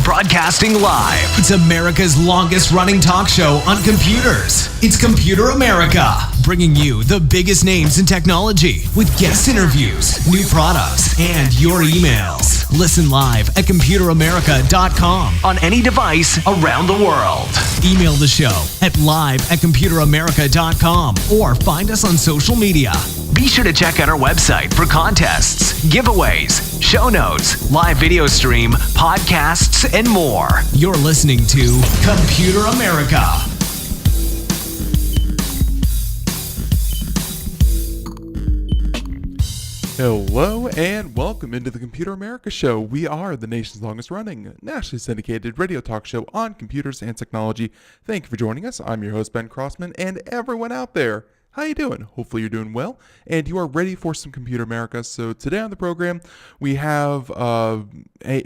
Broadcasting live. It's America's longest running talk show on computers. It's Computer America, bringing you the biggest names in technology with guest interviews, new products, and your emails. Listen live at computeramerica.com on any device around the world. Email the show at live@computeramerica.com or find us on social media. Be sure to check out our website for contests, giveaways, show notes, live video stream, podcasts, and more. You're listening to Computer America. Hello and welcome into the Computer America Show. We are the nation's longest running, nationally syndicated radio talk show on computers and technology. Thank you for joining us. I'm your host, Ben Crossman, and everyone out there, how you doing? Hopefully you're doing well, and you are ready for some Computer America. So today on the program, we have a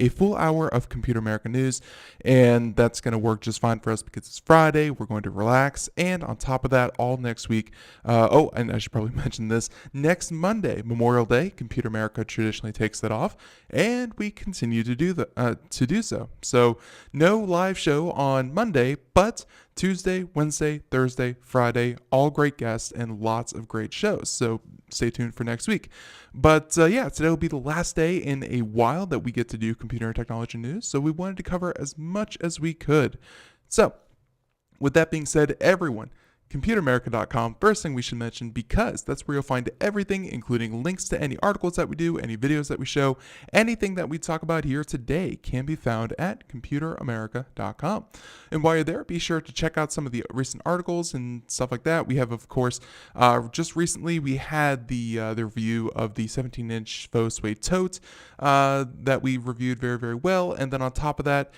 full hour of Computer America news, and that's going to work just fine for us because it's Friday. We're going to relax, and on top of that, all next week, and I should probably mention this, next Monday, Memorial Day, Computer America traditionally takes that off, and we continue to do so. So no live show on Monday, but Tuesday, Wednesday, Thursday, Friday, all great guests and lots of great shows. So stay tuned for next week. But today will be the last day in a while that we get to do computer and technology news. So we wanted to cover as much as we could. So with that being said, everyone, computeramerica.com, first thing we should mention, because that's where you'll find everything, including links to any articles that we do, any videos that we show, anything that we talk about here today can be found at computeramerica.com. And while you're there, be sure to check out some of the recent articles and stuff like that. We have, of course, just recently we had the review of the 17-inch faux suede tote that we reviewed very, very well. And then on top of that,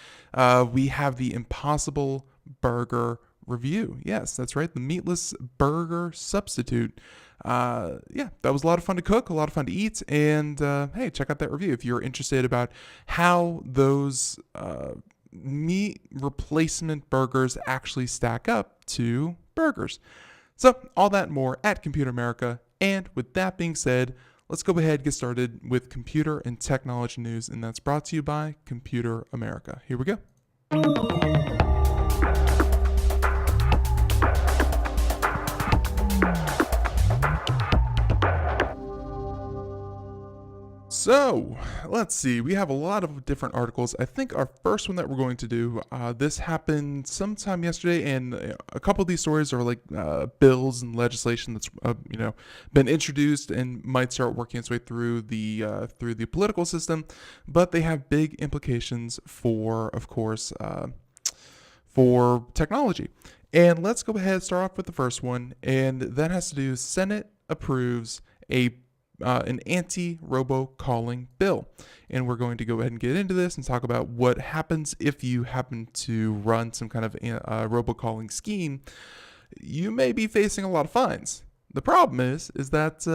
we have the Impossible Burger review. Yes, that's right. The meatless burger substitute. That was a lot of fun to cook, a lot of fun to eat. And hey, check out that review if you're interested about how those meat replacement burgers actually stack up to burgers. So all that and more at Computer America. And with that being said, let's go ahead and get started with computer and technology news. And that's brought to you by Computer America. Here we go. So, let's see. We have a lot of different articles. I think our first one that we're going to do, this happened sometime yesterday, and a couple of these stories are like bills and legislation that's been introduced and might start working its way through the political system, but they have big implications for, of course, for technology. And let's go ahead and start off with the first one, and that has to do Senate approves an anti-robocalling bill. And we're going to go ahead and get into this and talk about what happens if you happen to run some kind of robocalling scheme. You may be facing a lot of fines. The problem is that,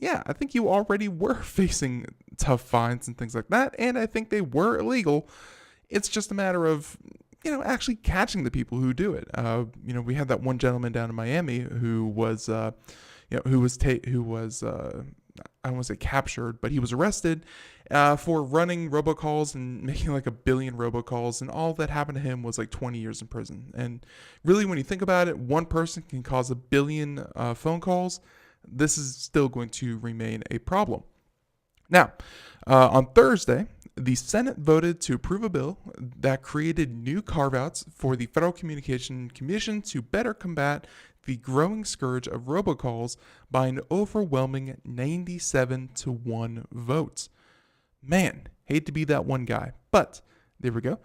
I think you already were facing tough fines and things like that, and I think they were illegal. It's just a matter of actually catching the people who do it. We had that one gentleman down in Miami who was I don't want to say captured, but he was arrested for running robocalls and making like 1 billion robocalls, and all that happened to him was like 20 years in prison. And really, when you think about it, one person can cause 1 billion phone calls. This is still going to remain a problem. Now, on Thursday, the Senate voted to approve a bill that created new carve-outs for the Federal Communication Commission to better combat the growing scourge of robocalls by an overwhelming 97-1 votes. Man, hate to be that one guy, but there we go.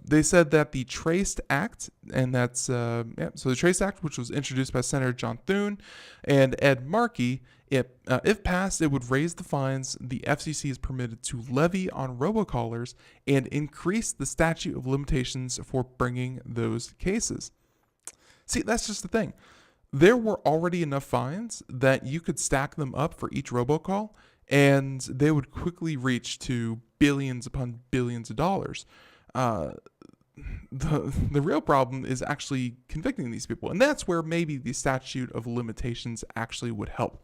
They said that the Traced Act, and that's, so the Traced Act, which was introduced by Senator John Thune and Ed Markey, if passed, it would raise the fines the FCC is permitted to levy on robocallers and increase the statute of limitations for bringing those cases. See, that's just the thing. There were already enough fines that you could stack them up for each robocall, and they would quickly reach to billions upon billions of dollars. The real problem is actually convicting these people, and that's where maybe the statute of limitations actually would help.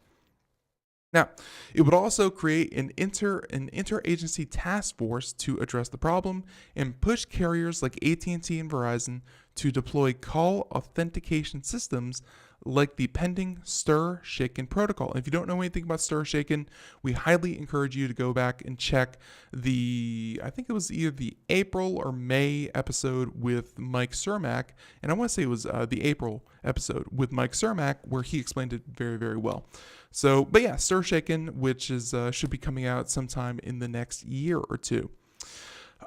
Now, it would also create an interagency task force to address the problem and push carriers like AT&T and Verizon to deploy call authentication systems like the pending STIR/SHAKEN protocol. And if you don't know anything about STIR/SHAKEN, we highly encourage you to go back and check I think it was either the April or May episode with Mike Cermak, and I want to say it was the April episode with Mike Cermak, where he explained it very, very well. So, but yeah, STIR/SHAKEN, which is should be coming out sometime in the next year or two.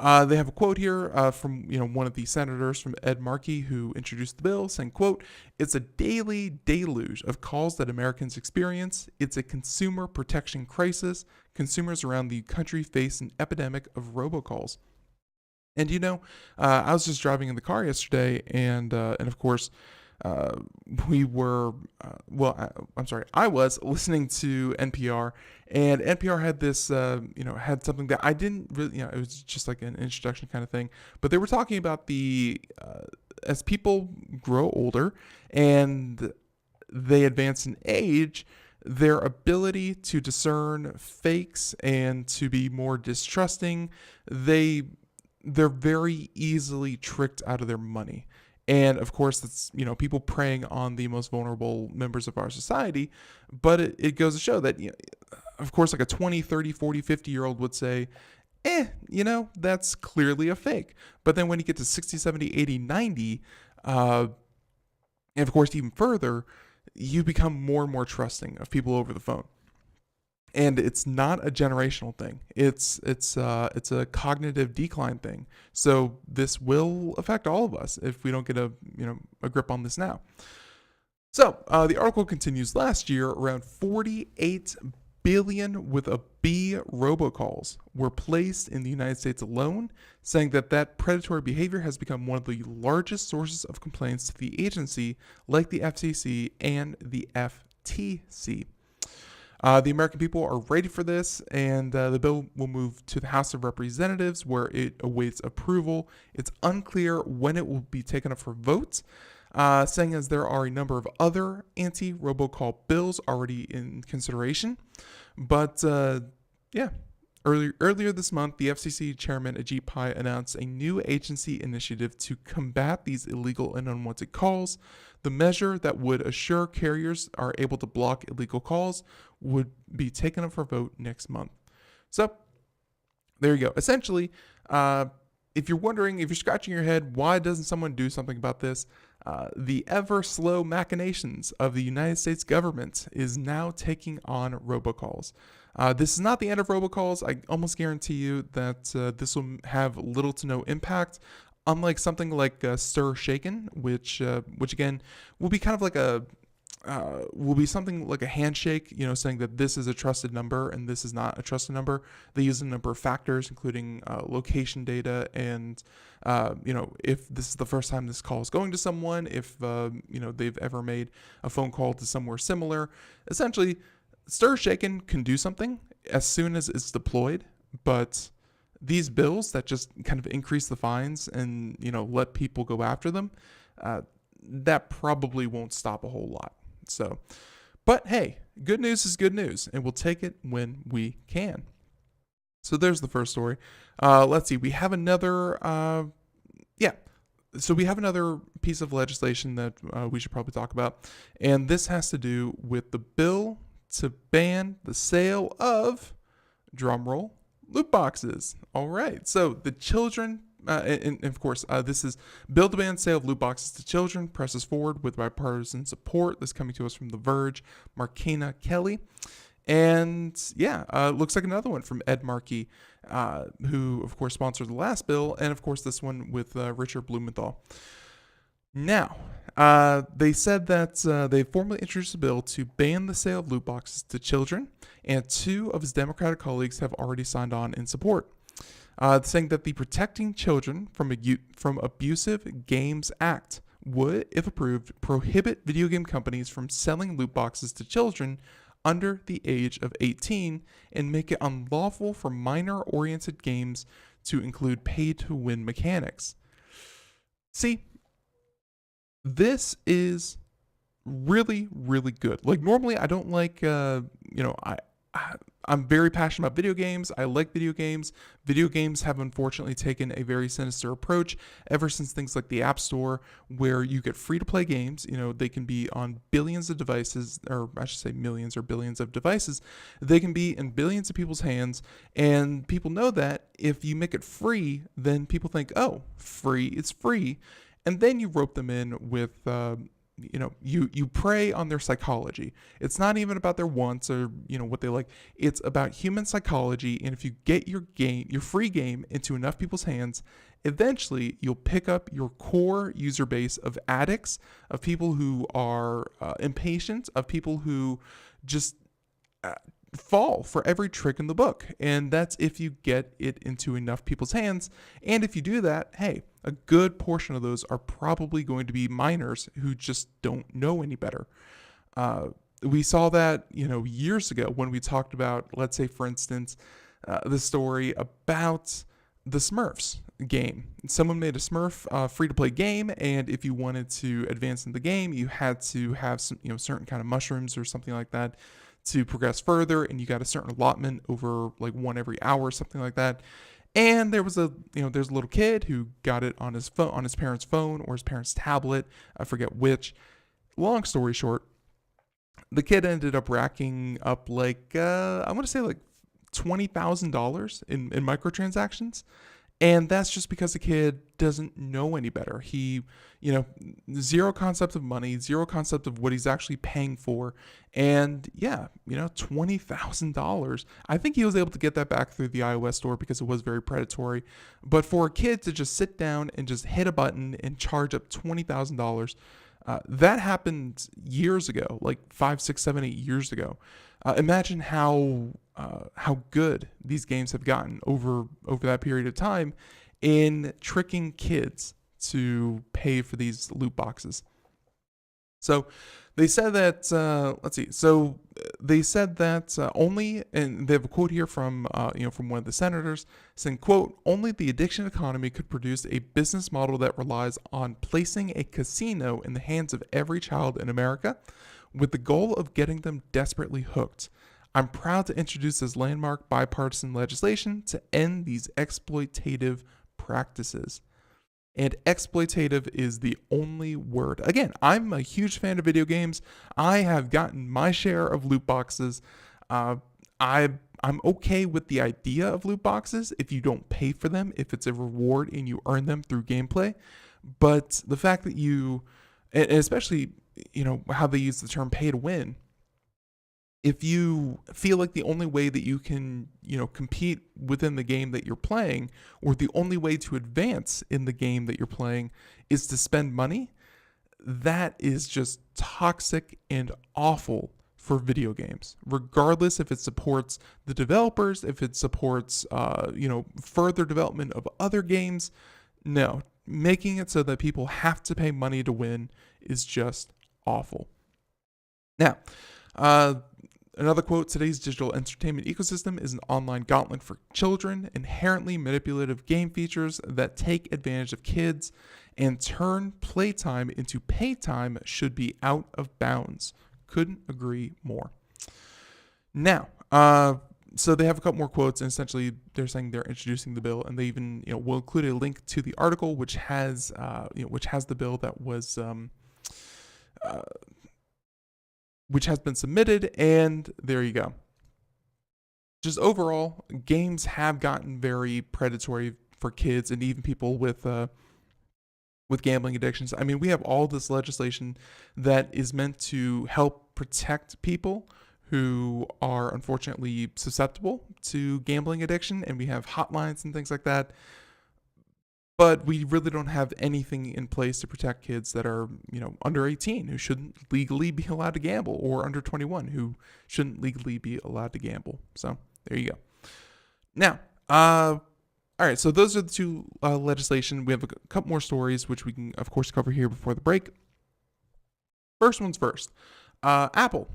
They have a quote here from one of the senators, from Ed Markey, who introduced the bill, saying, quote, "It's a daily deluge of calls that Americans experience. It's a consumer protection crisis. Consumers around the country face an epidemic of robocalls." And I was just driving in the car yesterday, and of course, we were, I was listening to NPR, and NPR had this, had something that I didn't really, it was just like an introduction kind of thing, but they were talking about as people grow older and they advance in age, their ability to discern fakes and to be more distrusting, they're very easily tricked out of their money. And of course, that's, people preying on the most vulnerable members of our society. But it goes to show that, of course, like a 20, 30, 40, 50-year-old would say, that's clearly a fake. But then when you get to 60, 70, 80, 90, and of course, even further, you become more and more trusting of people over the phone. And it's not a generational thing. It's a cognitive decline thing. So this will affect all of us if we don't get a grip on this now. So the article continues. Last year, around 48 billion with a B robocalls were placed in the United States alone, saying that predatory behavior has become one of the largest sources of complaints to the agency, like the FCC and the FTC. The American people are ready for this, and the bill will move to the House of Representatives, where it awaits approval. It's unclear when it will be taken up for vote, saying as there are a number of other anti-robocall bills already in consideration. But earlier this month, the FCC chairman Ajit Pai announced a new agency initiative to combat these illegal and unwanted calls. The measure that would assure carriers are able to block illegal calls would be taken up for vote next month. So there you go. Essentially, if you're scratching your head, why doesn't someone do something about this? The ever slow machinations of the United States government is now taking on robocalls. This is not the end of robocalls. I almost guarantee you that this will have little to no impact. Unlike something like STIR/SHAKEN, which again will be kind of like will be something like a handshake, saying that this is a trusted number and this is not a trusted number. They use a number of factors, including location data and, if this is the first time this call is going to someone, if, they've ever made a phone call to somewhere similar. Essentially, STIR/SHAKEN can do something as soon as it's deployed, but these bills that just kind of increase the fines and, let people go after them, that probably won't stop a whole lot. So, but hey, good news is good news, and we'll take it when we can. So there's the first story. Let's see. We have another, So we have another piece of legislation that we should probably talk about, and this has to do with the bill to ban the sale of Drum roll. Loot boxes. All right. So the children, and of course, this is bill to ban sale of loot boxes to children presses forward with bipartisan support. This coming to us from The Verge, Markina Kelly. And yeah, looks like another one from Ed Markey, who, of course, sponsored the last bill. And, of course, this one with Richard Blumenthal. Now, they said that they formally introduced a bill to ban the sale of loot boxes to children, and 2 of his Democratic colleagues have already signed on in support, saying that the Protecting Children from Abusive Games Act would, if approved, prohibit video game companies from selling loot boxes to children under the age of 18 and make it unlawful for minor-oriented games to include pay-to-win mechanics. See, this is really, really good. Like, normally I don't like, I'm very passionate about video games. I like video games. Video games have unfortunately taken a very sinister approach ever since things like the App Store, where you get free-to-play games. They can be on billions of devices, or I should say millions or billions of devices. They can be in billions of people's hands, and people know that if you make it free, then people think, oh, free, it's free. And then you rope them in with, you prey on their psychology. It's not even about their wants or, what they like. It's about human psychology. And if you get your free game into enough people's hands, eventually you'll pick up your core user base of addicts, of people who are impatient, of people who just fall for every trick in the book. And that's if you get it into enough people's hands. And if you do that, hey, a good portion of those are probably going to be minors who just don't know any better. We saw that, years ago when we talked about, let's say, for instance, the story about the Smurfs game. Someone made a Smurf free-to-play game, and if you wanted to advance in the game, you had to have some, certain kind of mushrooms or something like that to progress further, and you got a certain allotment over like one every hour or something like that. And there's a little kid who got it on his phone, on his parents' phone or his parents' tablet, I forget which. Long story short, the kid ended up racking up like I want to say like $20,000 in microtransactions. And that's just because the kid doesn't know any better. He, zero concept of money, zero concept of what he's actually paying for. And yeah, $20,000. I think he was able to get that back through the iOS store because it was very predatory. But for a kid to just sit down and just hit a button and charge up $20,000, that happened years ago, like 5, 6, 7, 8 years ago. Imagine how good these games have gotten over that period of time in tricking kids to pay for these loot boxes. So they said that, let's see. So they said that only, and they have a quote here from one of the senators saying, quote, only the addiction economy could produce a business model that relies on placing a casino in the hands of every child in America with the goal of getting them desperately hooked. I'm proud to introduce this landmark bipartisan legislation to end these exploitative practices. And exploitative is the only word. Again, I'm a huge fan of video games. I have gotten my share of loot boxes. I'm okay with the idea of loot boxes if you don't pay for them, if it's a reward and you earn them through gameplay. But the fact that you, and especially, how they use the term pay to win, if you feel like the only way that you can, compete within the game that you're playing, or the only way to advance in the game that you're playing is to spend money, that is just toxic and awful for video games, regardless if it supports the developers, if it supports, further development of other games. No, making it so that people have to pay money to win is just awful. Now, another quote, today's digital entertainment ecosystem is an online gauntlet for children. Inherently manipulative game features that take advantage of kids and turn playtime into pay time should be out of bounds. Couldn't agree more. Now, so they have a couple more quotes, and essentially they're saying they're introducing the bill, and they even, will include a link to the article which has the bill that was, which has been submitted, and there you go. just overall, games have gotten very predatory for kids and even people with gambling addictions. I mean, we have all this legislation that is meant to help protect people who are unfortunately susceptible to gambling addiction, and we have hotlines and things like that. But we really don't have anything in place to protect kids that are, under 18 who shouldn't legally be allowed to gamble, or under 21 who shouldn't legally be allowed to gamble. So there you go. Now, all right, so those are the two legislation. We have a couple more stories, which we can, of course, cover here before the break. First one's first. Apple.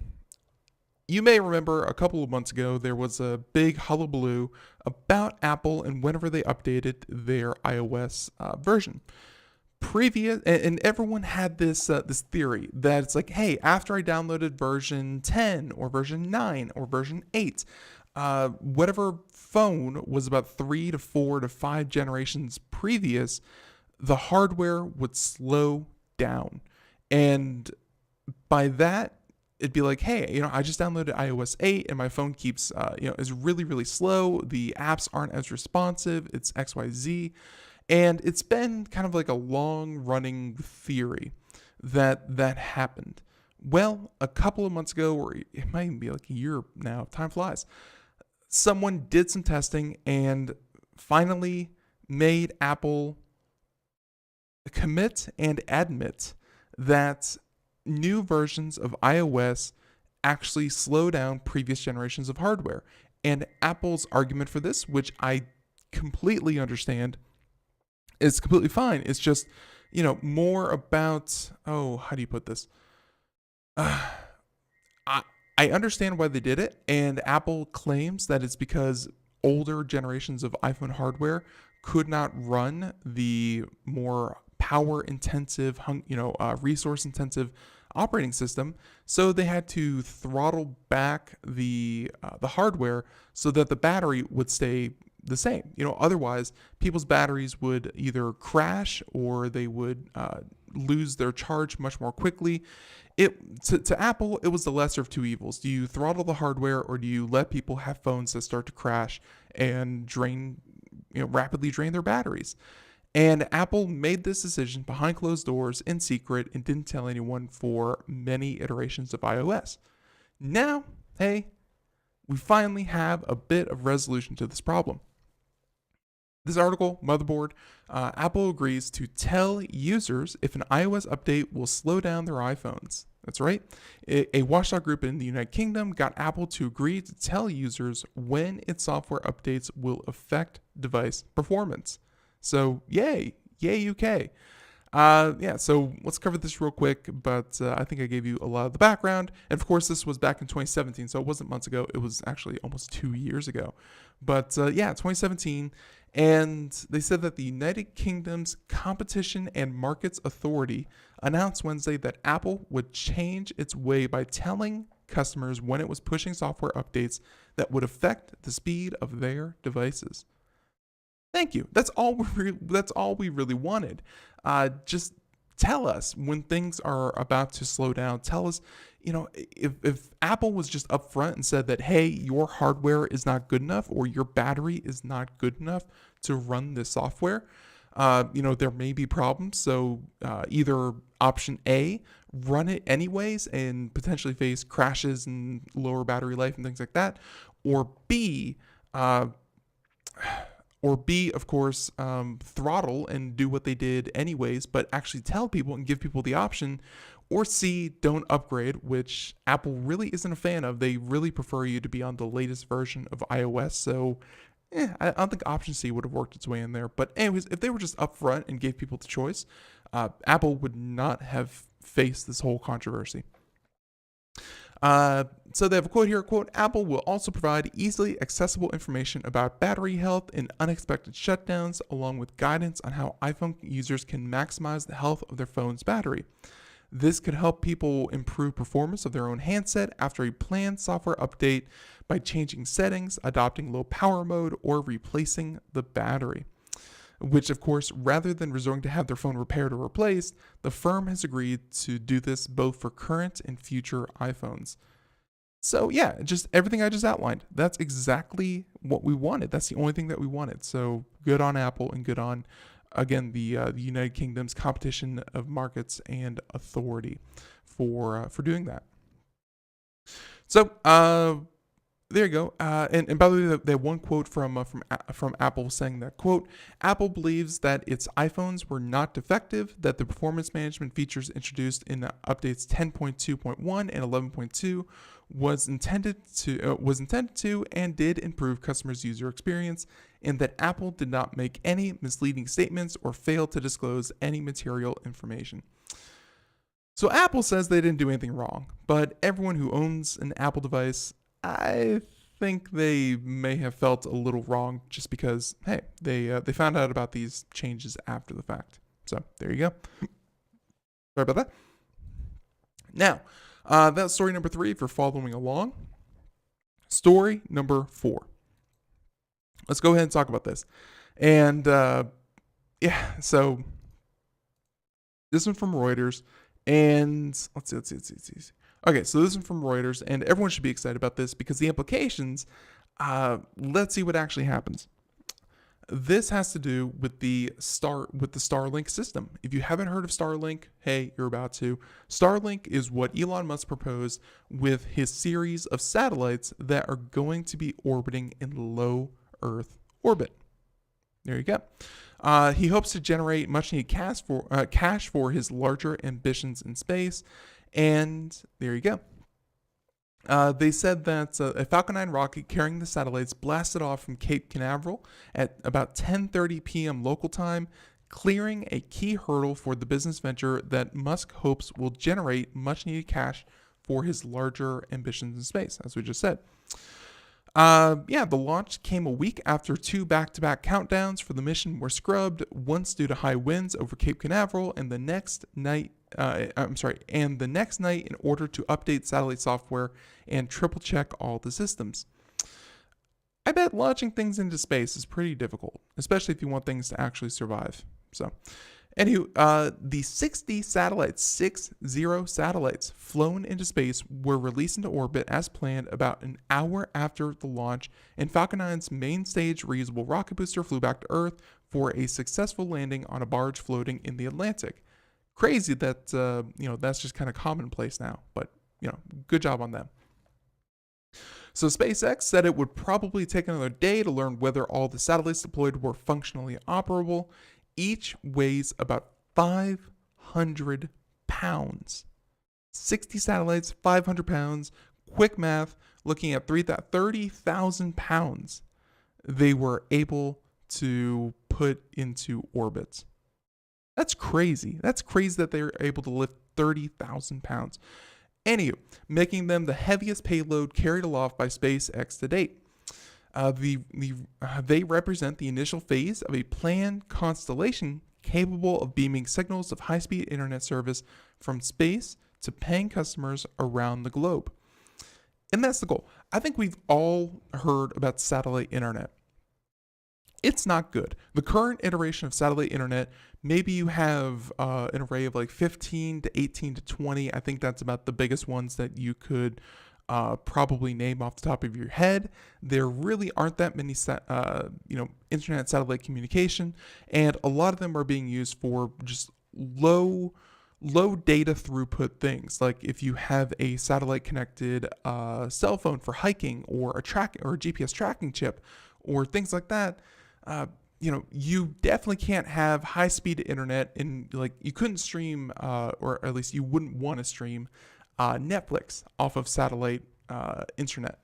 You may remember a couple of months ago, there was a big hullabaloo about Apple and whenever they updated their iOS version. And everyone had this theory that it's like, hey, after I downloaded version 10 or version 9 or version 8, whatever phone was about 3 to 4 to 5 generations previous, the hardware would slow down. And by that, it'd be like, hey, I just downloaded iOS 8 and my phone keeps, is really, really slow. The apps aren't as responsive. It's XYZ. And it's been kind of like a long running theory that happened. Well, a couple of months ago, or it might even be like a year now, time flies, someone did some testing and finally made Apple commit and admit that new versions of iOS actually slow down previous generations of hardware. And Apple's argument for this, which I completely understand, is completely fine. It's just, more about, how do you put this? I understand why they did it, and Apple claims that it's because older generations of iPhone hardware could not run the more power-intensive, resource-intensive operating system, so they had to throttle back the hardware so that the battery would stay the same. Otherwise, people's batteries would either crash or they would lose their charge much more quickly. To Apple, it was the lesser of two evils. Do you throttle the hardware, or do you let people have phones that start to crash and rapidly drain their batteries? And Apple made this decision behind closed doors in secret and didn't tell anyone for many iterations of iOS. Now, hey, we finally have a bit of resolution to this problem. This article, Motherboard, Apple agrees to tell users if an iOS update will slow down their iPhones. That's right. A watchdog group in the United Kingdom got Apple to agree to tell users when its software updates will affect device performance. So, yay UK. So let's cover this real quick, but I think I gave you a lot of the background. And of course, this was back in 2017, so it wasn't months ago. It was actually almost 2 years ago. But 2017, and they said that the United Kingdom's Competition and Markets Authority announced Wednesday that Apple would change its way by telling customers when it was pushing software updates that would affect the speed of their devices. Thank you. That's all we really wanted. Just tell us when things are about to slow down. Tell us, if Apple was just upfront and said that, hey, your hardware is not good enough or your battery is not good enough to run this software, there may be problems. So either option A, run it anyways and potentially face crashes and lower battery life and things like that, or B, of course, throttle and do what they did anyways, but actually tell people and give people the option. Or C, don't upgrade, which Apple really isn't a fan of. They really prefer you to be on the latest version of iOS. So I don't think option C would have worked its way in there. But anyways, if they were just upfront and gave people the choice, Apple would not have faced this whole controversy. So they have a quote here, quote, Apple will also provide easily accessible information about battery health and unexpected shutdowns, along with guidance on how iPhone users can maximize the health of their phone's battery. This could help people improve performance of their own handset after a planned software update by changing settings, adopting low power mode, or replacing the battery. Which, of course, rather than resorting to have their phone repaired or replaced, the firm has agreed to do this both for current and future iPhones. So yeah, just everything I just outlined. That's exactly what we wanted. That's the only thing that we wanted. So good on Apple and good on, again, the United Kingdom's competition of markets and authority for doing that. So there you go. And by the way, they had one quote from Apple saying that, quote, Apple believes that its iPhones were not defective, that the performance management features introduced in updates 10.2.1 and 11.2 was intended to and did improve customers' user experience, and that Apple did not make any misleading statements or fail to disclose any material information. So Apple says they didn't do anything wrong, but everyone who owns an Apple device, I think they may have felt a little wrong just because, hey, they found out about these changes after the fact. So there you go. Sorry about that. Now, that's story number 3 if you're following along. Story number 4. Let's go ahead and talk about this. And yeah, so this one from Reuters. And let's see. Okay, so this is from Reuters, and everyone should be excited about this because the implications, let's see what actually happens. This has to do with the Starlink system. If you haven't heard of Starlink, hey, you're about to. Starlink is what Elon Musk proposed with his series of satellites that are going to be orbiting in low Earth orbit. There you go. He hopes to generate much needed cash for his larger ambitions in space. And there you go. They said that a Falcon 9 rocket carrying the satellites blasted off from Cape Canaveral at about 10:30 p.m. local time, clearing a key hurdle for the business venture that Musk hopes will generate much needed cash for his larger ambitions in space, as we just said. The launch came a week after 2 back-to-back countdowns for the mission were scrubbed, once due to high winds over Cape Canaveral, and the next night in order to update satellite software and triple check all the systems. I bet launching things into space is pretty difficult, especially if you want things to actually survive. So, anywho, the 60 satellites flown into space were released into orbit as planned about an hour after the launch, and Falcon 9's main stage reusable rocket booster flew back to Earth for a successful landing on a barge floating in the Atlantic. Crazy that, that's just kind of commonplace now, but, good job on them. So SpaceX said it would probably take another day to learn whether all the satellites deployed were functionally operable. Each weighs about 500 pounds. 60 satellites, 500 pounds. Quick math, looking at 30,000 pounds they were able to put into orbit. That's crazy. That's crazy that they were able to lift 30,000 pounds. Anywho, making them the heaviest payload carried aloft by SpaceX to date. They represent the initial phase of a planned constellation capable of beaming signals of high-speed internet service from space to paying customers around the globe. And that's the goal. I think we've all heard about satellite internet. It's not good. The current iteration of satellite internet, maybe you have an array of like 15 to 18 to 20. I think that's about the biggest ones that you could probably name off the top of your head. There really aren't that many internet satellite communication, and a lot of them are being used for just low data throughput things. Like if you have a satellite connected cell phone for hiking, or a GPS tracking chip, or things like that, you definitely can't have high speed internet, and like you couldn't stream, or at least you wouldn't want to stream Netflix off of satellite internet.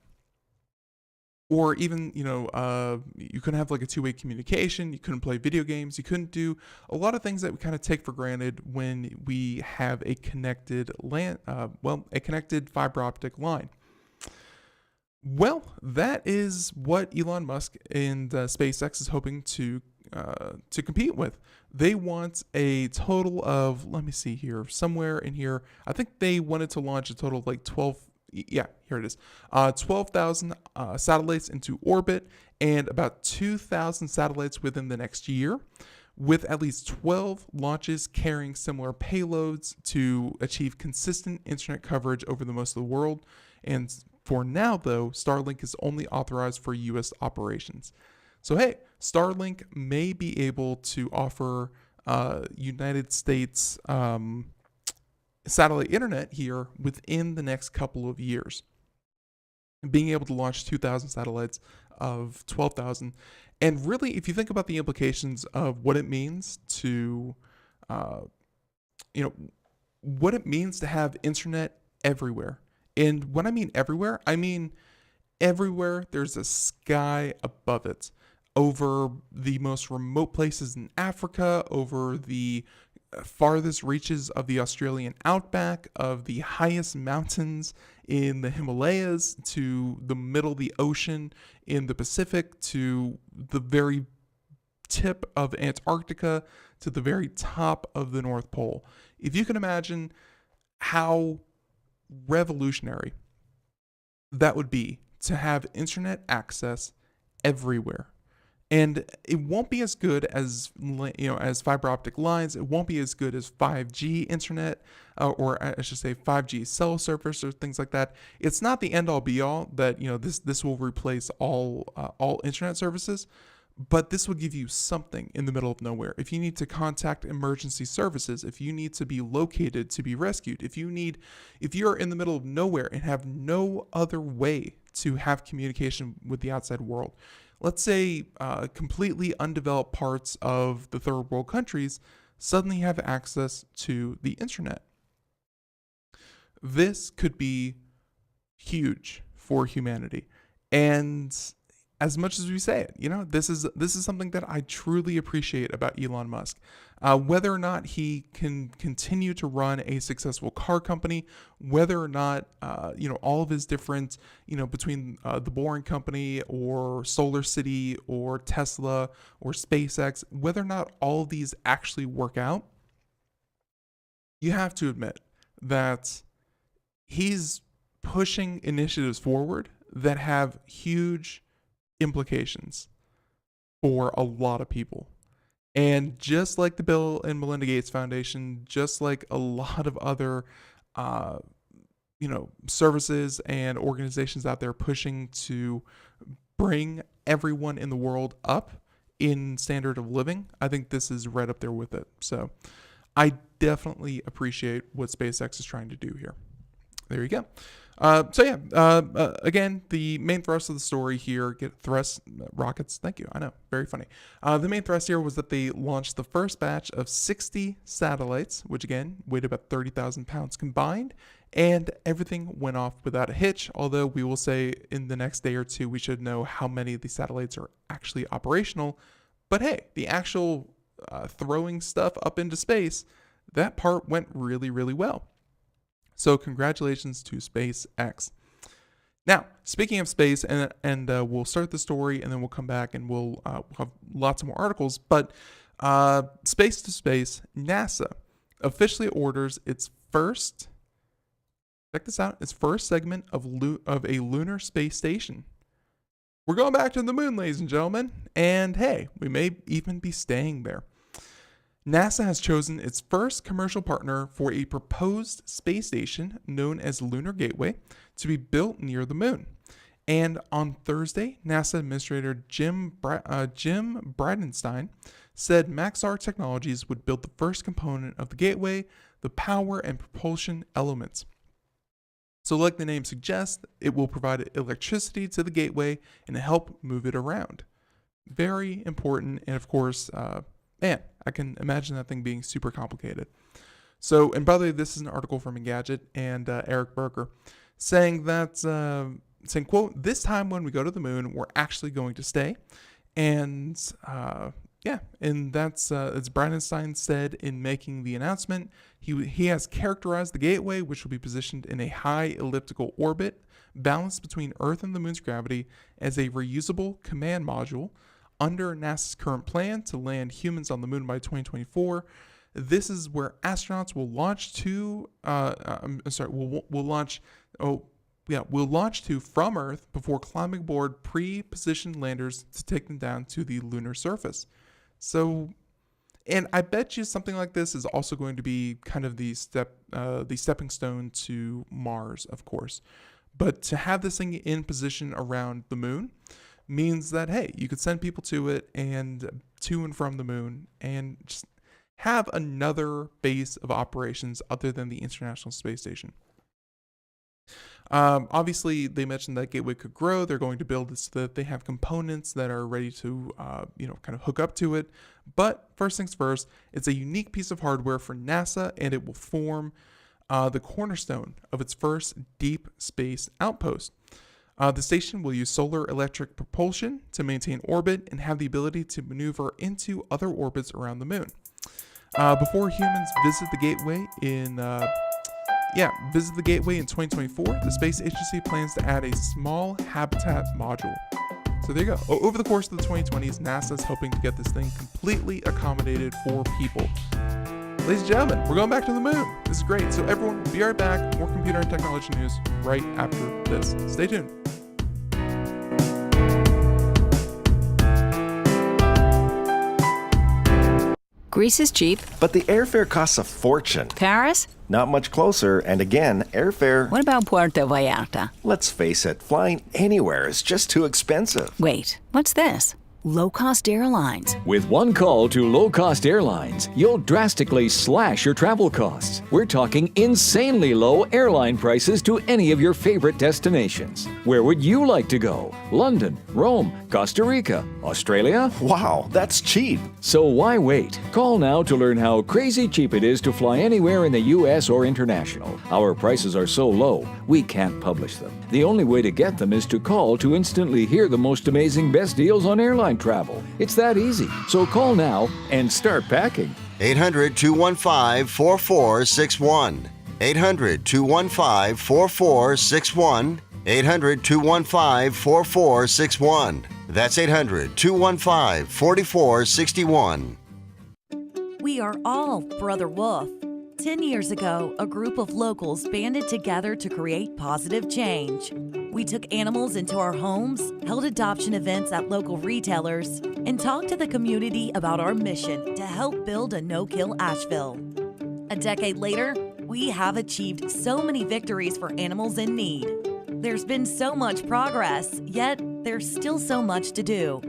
Or even, you couldn't have like a two-way communication. You couldn't play video games. You couldn't do a lot of things that we kind of take for granted when we have a connected a connected fiber optic line. Well, that is what Elon Musk and SpaceX is hoping to compete with. They want a total of, let me see here, somewhere in here, I think they wanted to launch a total of like 12, yeah, here it is, 12,000 satellites into orbit, and about 2,000 satellites within the next year, with at least 12 launches carrying similar payloads to achieve consistent internet coverage over the most of the world. And For now, though, Starlink is only authorized for U.S. operations. So, hey, Starlink may be able to offer United States satellite internet here within the next couple of years. Being able to launch 2,000 satellites of 12,000. And really, if you think about the implications of what it means to, what it means to have internet everywhere. And when I mean everywhere, I mean everywhere there's a sky above it. Over the most remote places in Africa, over the farthest reaches of the Australian outback, of the highest mountains in the Himalayas, to the middle of the ocean in the Pacific, to the very tip of Antarctica, to the very top of the North Pole. If you can imagine how revolutionary that would be to have internet access everywhere. And it won't be as good as as fiber optic lines. It won't be as good as 5G internet, or I should say 5G cell service or things like that. It's not the end all be all that this will replace all internet services, but this will give you something in the middle of nowhere. If you need to contact emergency services, if you need to be located to be rescued, if you're in the middle of nowhere and have no other way to have communication with the outside world. Let's say completely undeveloped parts of the third world countries suddenly have access to the internet. This could be huge for humanity. And as much as we say it, this is something that I truly appreciate about Elon Musk. Whether or not he can continue to run a successful car company, whether or not all of his different between the Boring Company or Solar City or Tesla or SpaceX, whether or not all of these actually work out, you have to admit that he's pushing initiatives forward that have huge implications for a lot of people. And just like the Bill and Melinda Gates Foundation, just like a lot of other services and organizations out there pushing to bring everyone in the world up in standard of living, I think this is right up there with it. So I definitely appreciate what SpaceX is trying to do here. There you go. Again, the main thrust of the story here, rockets. Thank you. I know. Very funny. The main thrust here was that they launched the first batch of 60 satellites, which again, weighed about 30,000 pounds combined, and everything went off without a hitch. Although we will say in the next day or two, we should know how many of these satellites are actually operational. But hey, the actual throwing stuff up into space, that part went really, really well. So congratulations to SpaceX. Now, speaking of space, and we'll start the story, and then we'll come back and we'll have lots of more articles. But space to space, NASA officially orders its first. Check this out. Its first segment of a lunar space station. We're going back to the moon, ladies and gentlemen. And hey, we may even be staying there. NASA has chosen its first commercial partner for a proposed space station known as Lunar Gateway to be built near the moon. And on Thursday, NASA Administrator Jim Bridenstine said Maxar Technologies would build the first component of the gateway, the power and propulsion elements. So like the name suggests, it will provide electricity to the gateway and help move it around. Very important, and of course, man, I can imagine that thing being super complicated. So, and by the way, this is an article from Engadget and Eric Berger saying that, saying, quote, "This time when we go to the moon, we're actually going to stay." And and that's as Bridenstine said in making the announcement. He has characterized the gateway, which will be positioned in a high elliptical orbit, balanced between Earth and the moon's gravity, as a reusable command module. Under NASA's current plan to land humans on the moon by 2024, this is where astronauts will launch to. Will launch to from Earth before climbing aboard pre-positioned landers to take them down to the lunar surface. So, and I bet you something like this is also going to be kind of the stepping stone to Mars, of course. But to have this thing in position around the moon means that, hey, you could send people to it and to and from the moon and just have another base of operations other than the International Space Station. Obviously, they mentioned that Gateway could grow. They're going to build it so that they have components that are ready to, kind of hook up to it. But first things first, it's a unique piece of hardware for NASA, and it will form the cornerstone of its first deep space outpost. The station will use solar electric propulsion to maintain orbit and have the ability to maneuver into other orbits around the moon. Before humans visit the Gateway in 2024, the space agency plans to add a small habitat module. So there you go. Over the course of the 2020s, NASA is hoping to get this thing completely accommodated for people. Ladies and gentlemen, we're going back to the moon. This is great. So everyone, we'll be right back. More computer and technology news right after this. Stay tuned. Greece is cheap. But the airfare costs a fortune. Paris? Not much closer, and again, airfare... What about Puerto Vallarta? Let's face it, flying anywhere is just too expensive. Wait, what's this? Low-cost airlines. With one call to low-cost airlines, you'll drastically slash your travel costs. We're talking insanely low airline prices to any of your favorite destinations. Where would you like to go? London, Rome, Costa Rica, Australia? Wow, that's cheap. So why wait? Call now to learn how crazy cheap it is to fly anywhere in the U.S. or international. Our prices are so low, we can't publish them. The only way to get them is to call to instantly hear the most amazing best deals on airline travel. It's that easy. So call now and start packing. 800-215-4461. 800-215-4461. 800-215-4461. That's 800-215-4461. We are all Brother Wolf. 10 years ago, a group of locals banded together to create positive change. We took animals into our homes, held adoption events at local retailers, and talked to the community about our mission to help build a no-kill Asheville. A decade later, we have achieved so many victories for animals in need. There's been so much progress, yet there's still so much to do.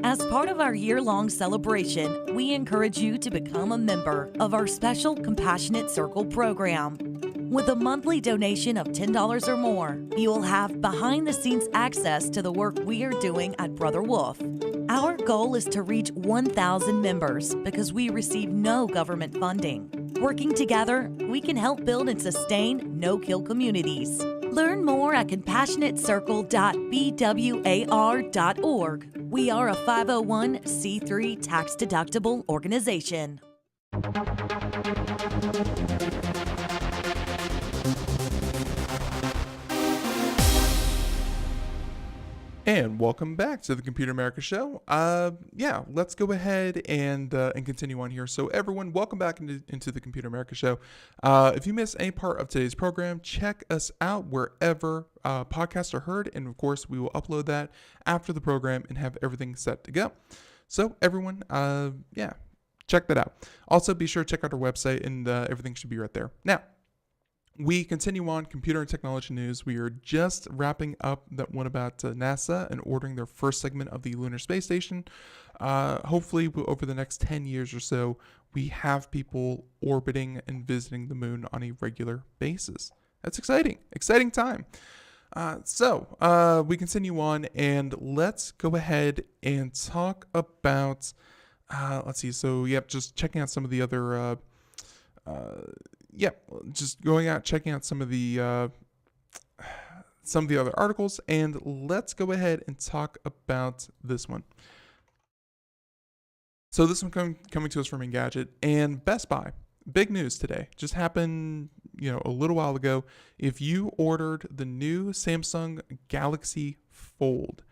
As part of our year-long celebration, we encourage you to become a member of our special Compassionate Circle program. With a monthly donation of $10 or more, you will have behind-the-scenes access to the work we are doing at Brother Wolf. Our goal is to reach 1,000 members because we receive no government funding. Working together, we can help build and sustain no-kill communities. Learn more at compassionatecircle.bwar.org. We are a 501c3 tax-deductible organization. And welcome back to the Computer America Show. Let's go ahead and continue on here. So everyone, welcome back into the Computer America Show. If you missed any part of today's program, check us out wherever podcasts are heard. And of course, we will upload that after the program and have everything set to go. So everyone, check that out. Also, be sure to check out our website and everything should be right there. Now, we continue on computer and technology news. We are just wrapping up that one about NASA and ordering their first segment of the lunar space station. Hopefully, over the next 10 years or so, we have people orbiting and visiting the moon on a regular basis. That's exciting. Exciting time. So we continue on, and let's go ahead and talk about, just checking out some of the other just going out, checking out some of the other articles, and let's go ahead and talk about this one. So this one coming to us from Engadget and Best Buy. Big news today. Just happened, a little while ago. If you ordered the new Samsung Galaxy Fold,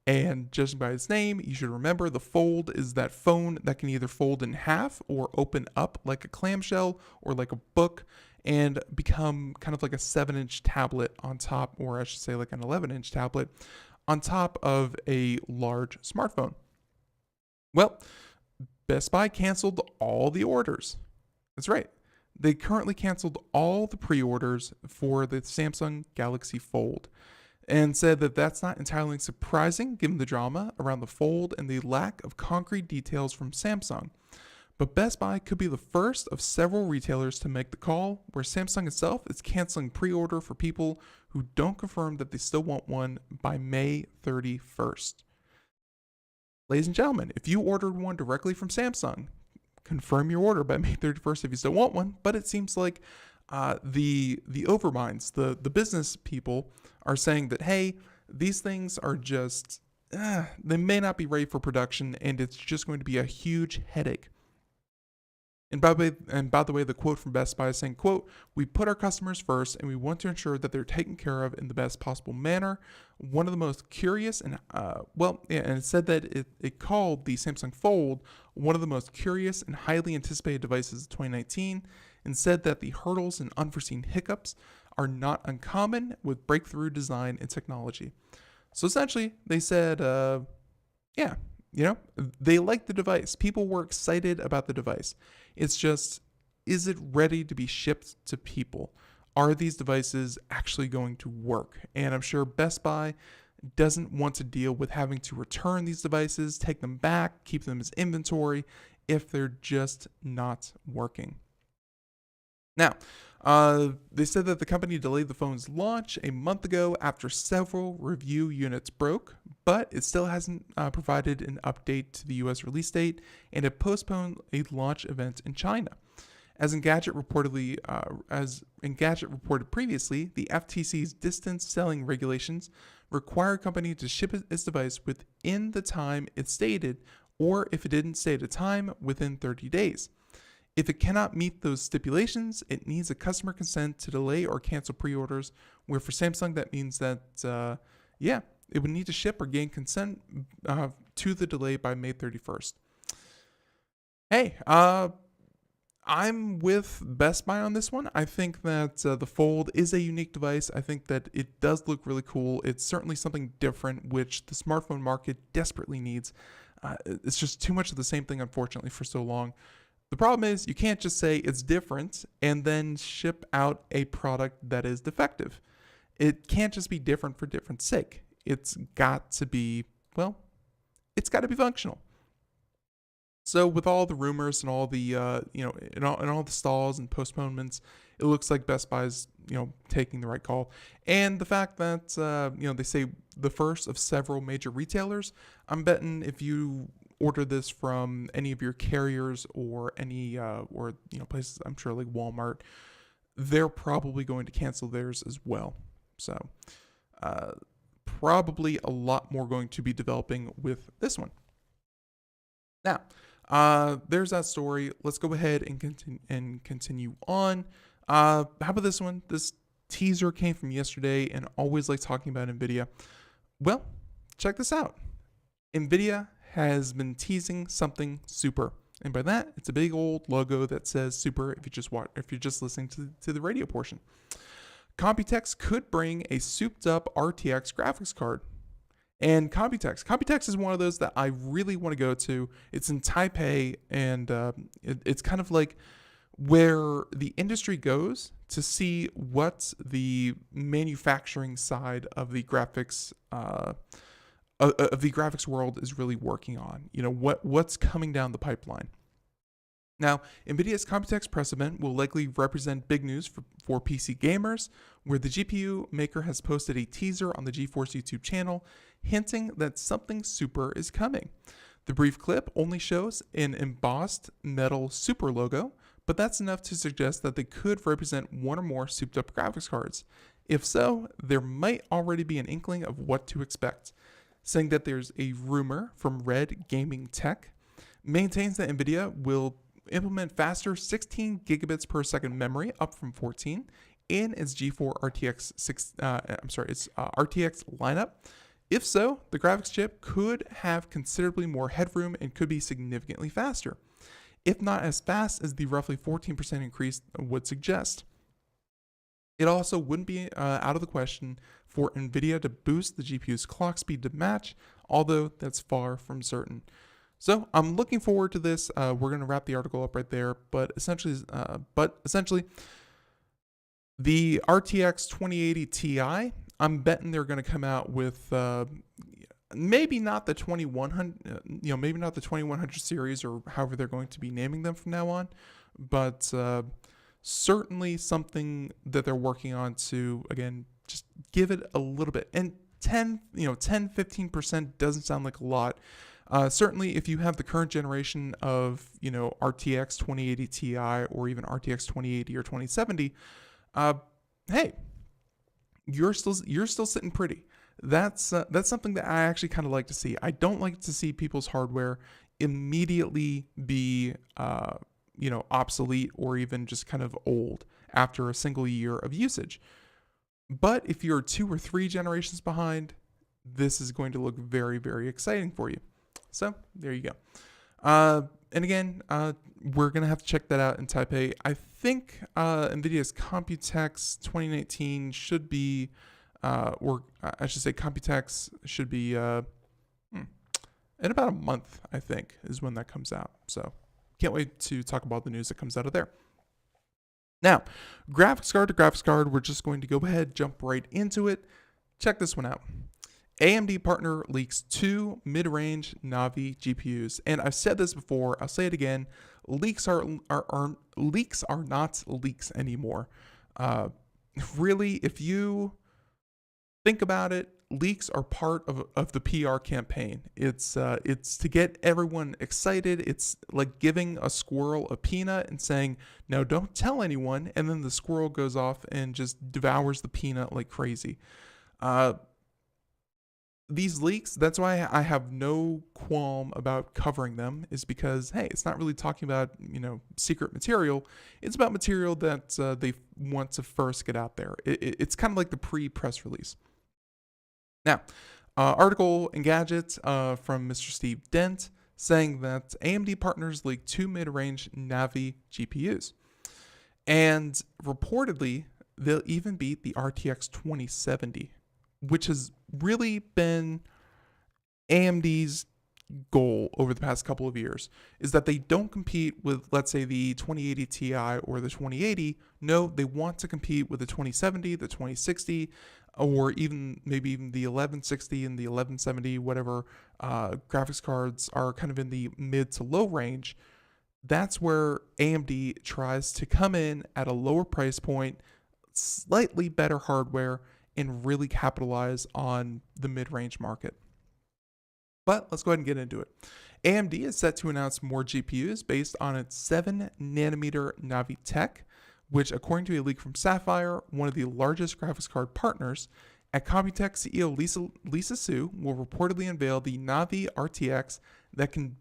and judging by its name, you should remember the Fold is that phone that can either fold in half or open up like a clamshell or like a book and become kind of like a 7-inch tablet on top, or I should say like an 11-inch tablet on top of a large smartphone. Well, Best Buy canceled all the orders. That's right. they currently canceled all the pre-orders for the Samsung Galaxy Fold and said that that's not entirely surprising given the drama around the Fold and the lack of concrete details from Samsung. But Best Buy could be the first of several retailers to make the call, where Samsung itself is canceling pre-order for people who don't confirm that they still want one by May 31st. Ladies and gentlemen, if you ordered one directly from Samsung, confirm your order by May 31st if you still want one. But it seems like the overminds, the business people, are saying that, hey, these things are just, they may not be ready for production, and it's just going to be a huge headache. And by the way, the quote from Best Buy is saying, quote, "We put our customers first, and we want to ensure that they're taken care of in the best possible manner. One of the most curious and it said that it called the Samsung Fold one of the most curious and highly anticipated devices of 2019, and said that the hurdles and unforeseen hiccups are not uncommon with breakthrough design and technology." So essentially, they said, they liked the device. People were excited about the device. It's just, is it ready to be shipped to people? Are these devices actually going to work? And I'm sure Best Buy doesn't want to deal with having to return these devices, take them back, keep them as inventory if they're just not working. Now, they said that the company delayed the phone's launch a month ago after several review units broke, but it still hasn't provided an update to the US release date, and it postponed a launch event in China. As Engadget reported previously, the FTC's distance selling regulations require a company to ship its device within the time it stated, or if it didn't state a time, within 30 days. If it cannot meet those stipulations, it needs a customer consent to delay or cancel pre-orders, where for Samsung that means that, it would need to ship or gain consent to the delay by May 31st. Hey, I'm with Best Buy on this one. I think that the Fold is a unique device. I think that it does look really cool. It's certainly something different, which the smartphone market desperately needs. It's just too much of the same thing, unfortunately, for so long. The problem is you can't just say it's different and then ship out a product that is defective. It can't just be different for different sake. It's got to be, it's got to be functional. So with all the rumors and all the, and all the stalls and postponements, it looks like Best Buy's, taking the right call. And the fact that, they say the first of several major retailers, I'm betting if you order this from any of your carriers or any places, I'm sure like Walmart, they're probably going to cancel theirs as well. So probably a lot more going to be developing with this one. Now, there's that story. Let's go ahead and continue on. How about this one? This teaser came from yesterday, and always like talking about Nvidia. Well, check this out. Nvidia has been teasing something super, and by that it's a big old logo that says super. If you're just listening to the radio portion, Computex could bring a souped up RTX graphics card. And Computex is one of those that I really want to go to. It's in Taipei, and it's kind of like where the industry goes to see what the manufacturing side of the graphics world is really working on. What's coming down the pipeline. Now, Nvidia's Computex press event will likely represent big news for PC gamers, where the GPU maker has posted a teaser on the GeForce YouTube channel, hinting that something super is coming. The brief clip only shows an embossed metal super logo, but that's enough to suggest that they could represent one or more souped up graphics cards. If so, there might already be an inkling of what to expect, saying that there's a rumor from Red Gaming Tech maintains that Nvidia will implement faster 16 gigabits per second memory, up from 14, in its G4 RTX lineup. If so, the graphics chip could have considerably more headroom and could be significantly faster, if not as fast as the roughly 14% increase would suggest. It also wouldn't be out of the question for Nvidia to boost the GPU's clock speed to match, although that's far from certain. So I'm looking forward to this. We're going to wrap the article up right there, but essentially, the RTX 2080 Ti, I'm betting they're going to come out with maybe not the 2100, maybe not the 2100 series or however they're going to be naming them from now on, but certainly something that they're working on to, again, just give it a little bit. And 15% doesn't sound like a lot. Certainly, if you have the current generation of, RTX 2080 Ti or even RTX 2080 or 2070, hey, you're still sitting pretty. That's something that I actually kind of like to see. I don't like to see people's hardware immediately be, obsolete or even just kind of old after a single year of usage. But if you're 2 or 3 generations behind, this is going to look very, very exciting for you. So there you go. And again, we're going to have to check that out in Taipei. I think Nvidia's Computex 2019 should be, Computex should be in about a month, I think, is when that comes out. So can't wait to talk about the news that comes out of there. Now, graphics card to graphics card, we're just going to go ahead, jump right into it. Check this one out. AMD partner leaks 2 mid-range Navi GPUs. And I've said this before, I'll say it again. Leaks are not leaks anymore. Really, if you think about it, leaks are part of the PR campaign. It's to get everyone excited. It's like giving a squirrel a peanut and saying, no, don't tell anyone. And then the squirrel goes off and just devours the peanut like crazy. These leaks, that's why I have no qualm about covering them, is because, hey, it's not really talking about, secret material. It's about material that they want to first get out there. It's kind of like the pre-press release. Now, article in Gadget from Mr. Steve Dent saying that AMD partners leaked 2 mid-range Navi GPUs. And reportedly, they'll even beat the RTX 2070, which has really been AMD's goal over the past couple of years, is that they don't compete with, let's say, the 2080 Ti or the 2080. No, they want to compete with the 2070, the 2060, or maybe even the 1160 and the 1170, whatever graphics cards are kind of in the mid to low range. That's where AMD tries to come in at a lower price point, slightly better hardware, and really capitalize on the mid-range market. But let's go ahead and get into it. AMD is set to announce more GPUs based on its 7nm Navi tech, which, according to a leak from Sapphire, one of the largest graphics card partners, at Computex CEO Lisa Su will reportedly unveil the Navi RTX that can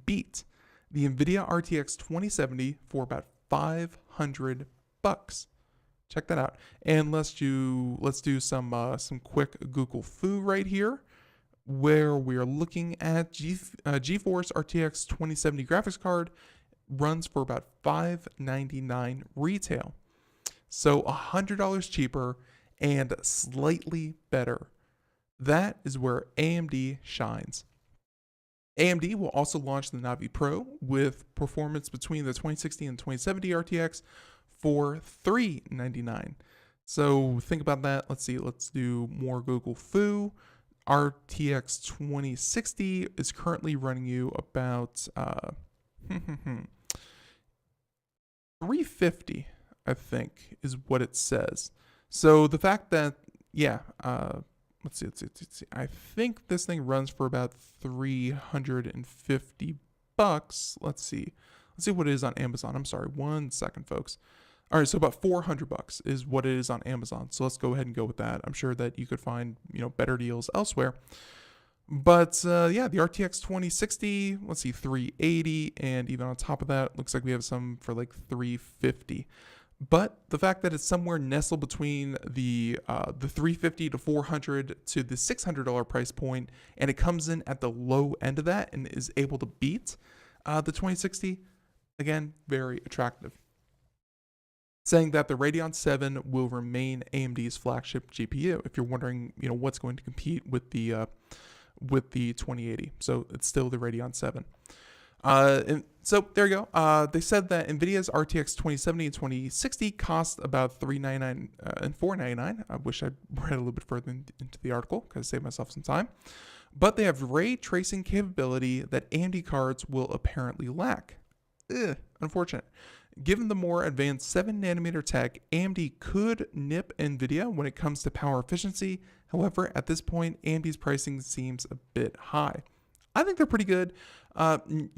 beat the Nvidia RTX 2070 for about $500. Check that out. And let's do some quick Google foo right here, where we are looking at GeForce RTX 2070 graphics card runs for about $599 retail. So $100 cheaper and slightly better. That is where AMD shines. AMD will also launch the Navi Pro with performance between the 2060 and 2070 RTX for $399. So think about that. Let's do more Google foo. RTX 2060 is currently running you about $350, I think, is what it says. So the fact that, let's see. I think this thing runs for about $350. Let's see what it is on Amazon. I'm sorry, 1 second, folks. All right, so about $400 is what it is on Amazon. So let's go ahead and go with that. I'm sure that you could find, better deals elsewhere. But the RTX 2060, let's see, $380, and even on top of that, looks like we have some for like $350. But the fact that it's somewhere nestled between the $350 to $400 to the $600 price point, and it comes in at the low end of that and is able to beat the 2060, again, very attractive. Saying that the Radeon 7 will remain AMD's flagship GPU. If you're wondering, what's going to compete with the with the 2080. So it's still the Radeon 7. And so there you go. They said that Nvidia's RTX 2070 and 2060 cost about $399 and $499. I wish I read a little bit further into the article because I saved myself some time. But they have ray tracing capability that AMD cards will apparently lack. Unfortunate. Given the more advanced 7nm tech, AMD could nip Nvidia when it comes to power efficiency. However, at this point, AMD's pricing seems a bit high. I think they're pretty good. Given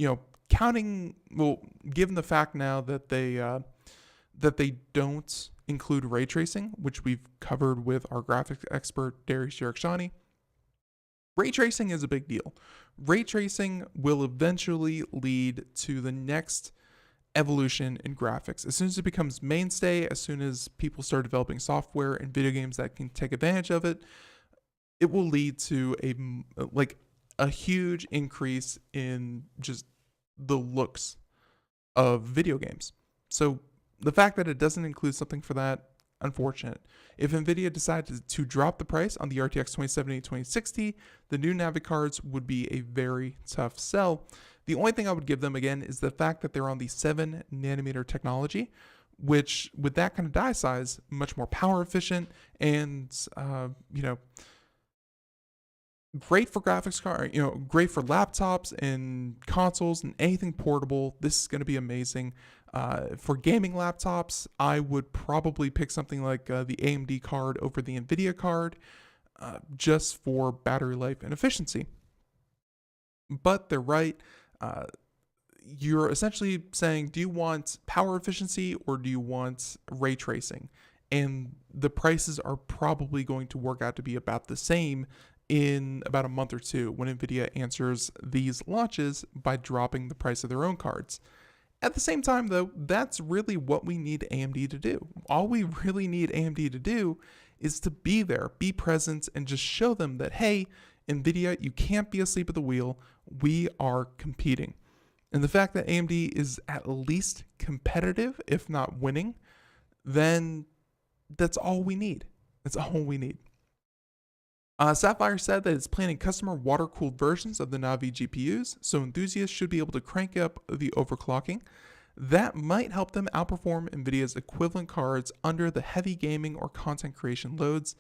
the fact now that they don't include ray tracing, which we've covered with our graphics expert Darius Yerekshani, ray tracing is a big deal. Ray tracing will eventually lead to the next evolution in graphics. As soon as it becomes mainstay, as soon as people start developing software and video games that can take advantage of it, it will lead to a huge increase in just the looks of video games. So the fact that it doesn't include something for that, unfortunate. If Nvidia decided to drop the price on the RTX 2070 and 2060, the new Navi cards would be a very tough sell. The only thing I would give them again is the fact that they're on the 7nm technology, which with that kind of die size, much more power efficient and great for graphics card, great for laptops and consoles and anything portable. This is going to be amazing. For gaming laptops, I would probably pick something like the AMD card over the Nvidia card, just for battery life and efficiency. But they're right. You're essentially saying, do you want power efficiency or do you want ray tracing? And the prices are probably going to work out to be about the same in about a month or two when Nvidia answers these launches by dropping the price of their own cards. At the same time, though, that's really what we need AMD to do. All we really need AMD to do is to be there, be present, and just show them that, hey, Nvidia, you can't be asleep at the wheel. We are competing. And the fact that AMD is at least competitive, if not winning, then that's all we need. That's all we need. Sapphire said that it's planning customer water-cooled versions of the Navi GPUs, so enthusiasts should be able to crank up the overclocking. That might help them outperform Nvidia's equivalent cards under the heavy gaming or content creation loads.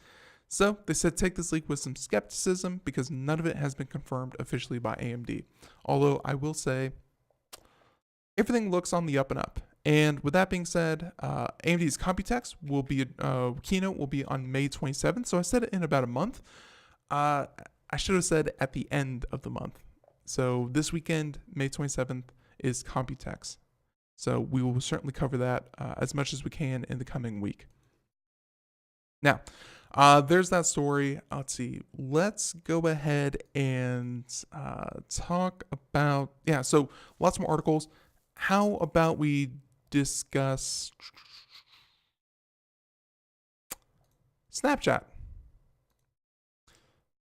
So they said take this leak with some skepticism because none of it has been confirmed officially by AMD. Although I will say everything looks on the up and up. And with that being said, AMD's Computex keynote will be on May 27th. So I said it in about a month. I should have said at the end of the month. So this weekend, May 27th, is Computex. So we will certainly cover that as much as we can in the coming week. Now, there's that story. Let's see. Let's go ahead and talk about, so lots more articles. How about we discuss Snapchat?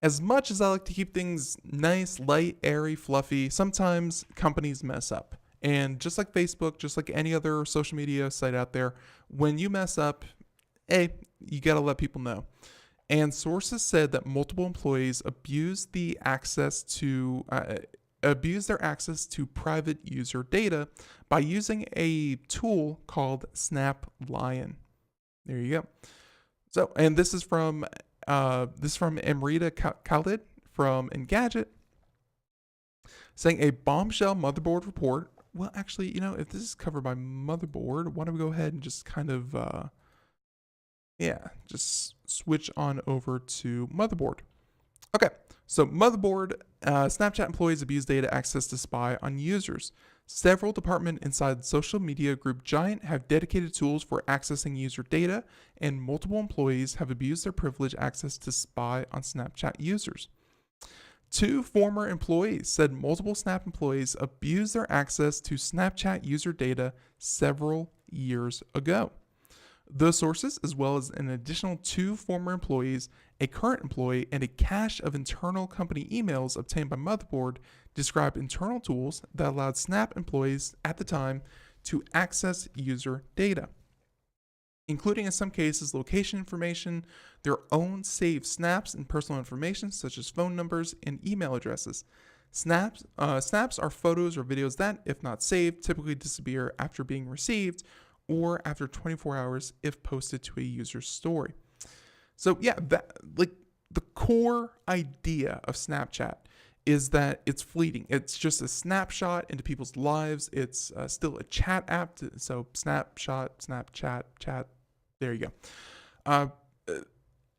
As much as I like to keep things nice, light, airy, fluffy, sometimes companies mess up. And just like Facebook, just like any other social media site out there, when you mess up, hey, you got to let people know. And sources said that multiple employees abused their access to private user data by using a tool called Snap Lion. There you go. So, and this is from Amrita Khalid from Engadget, saying a bombshell motherboard report. Well, actually, if this is covered by motherboard, why don't we go ahead and just kind of, just switch on over to motherboard. Okay, so motherboard, Snapchat employees abuse data access to spy on users. Several departments inside social media group Giant have dedicated tools for accessing user data, and multiple employees have abused their privileged access to spy on Snapchat users. 2 former employees said multiple Snap employees abused their access to Snapchat user data several years ago. The sources, as well as an additional 2 former employees, a current employee, and a cache of internal company emails obtained by Motherboard, describe internal tools that allowed Snap employees at the time to access user data. including in some cases location information, their own saved snaps and personal information such as phone numbers and email addresses. Snaps are photos or videos that, if not saved, typically disappear after being received or after 24 hours if posted to a user's story. So yeah, that, like, the core idea of Snapchat is that it's fleeting. It's just a snapshot into people's lives. It's still a chat app. So snapshot, Snapchat, chat. There you go.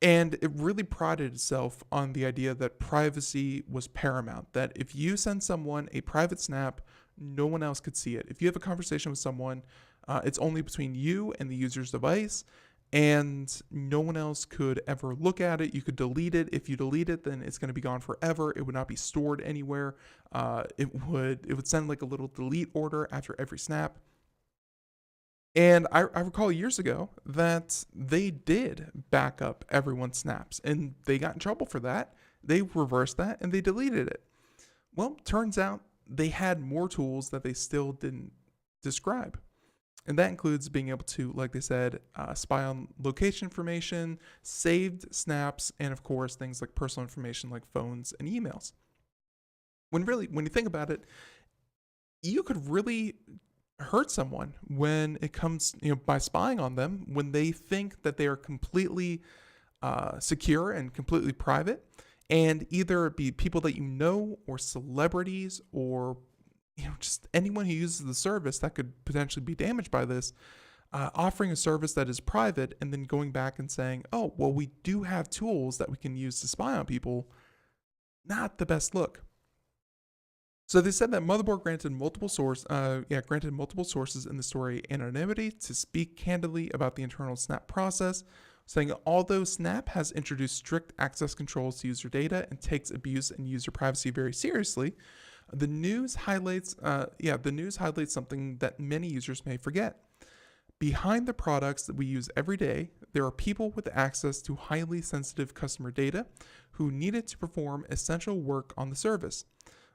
And it really prided itself on the idea that privacy was paramount, that if you send someone a private snap, no one else could see it. If you have a conversation with someone, it's only between you and the user's device, and no one else could ever look at it. You could delete it. If you delete it, then it's going to be gone forever. It would not be stored anywhere. It would send like a little delete order after every snap. And I recall years ago that they did back up everyone's snaps, and they got in trouble for that. They reversed that and they deleted it. Well, turns out they had more tools that they still didn't describe. And that includes being able to, like they said, spy on location information, saved snaps, and of course, things like personal information like phones and emails. When you think about it, you could really hurt someone when it comes, by spying on them, when they think that they are completely secure and completely private, and either it be people that you know or celebrities or just anyone who uses the service that could potentially be damaged by this, offering a service that is private and then going back and saying, oh, well, we do have tools that we can use to spy on people. Not the best look. So they said that Motherboard granted multiple sources in the story anonymity to speak candidly about the internal Snap process, saying although Snap has introduced strict access controls to user data and takes abuse and user privacy very seriously, the news highlights something that many users may forget. Behind the products that we use every day, there are people with access to highly sensitive customer data who need it to perform essential work on the service.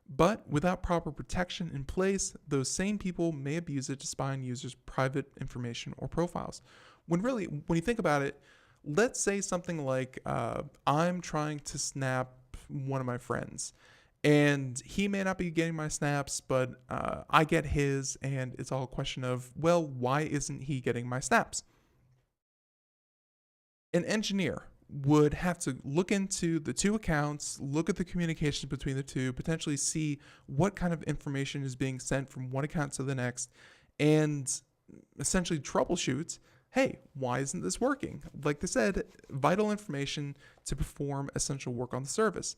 But without proper protection in place, those same people may abuse it to spy on users' private information or profiles. When you think about it, let's say something like, I'm trying to snap one of my friends, and he may not be getting my snaps, but I get his, and it's all a question of, well, why isn't he getting my snaps? An engineer would have to look into the two accounts, look at the communications between the two, potentially see what kind of information is being sent from one account to the next, and essentially troubleshoot, hey, why isn't this working? Like they said, vital information to perform essential work on the service.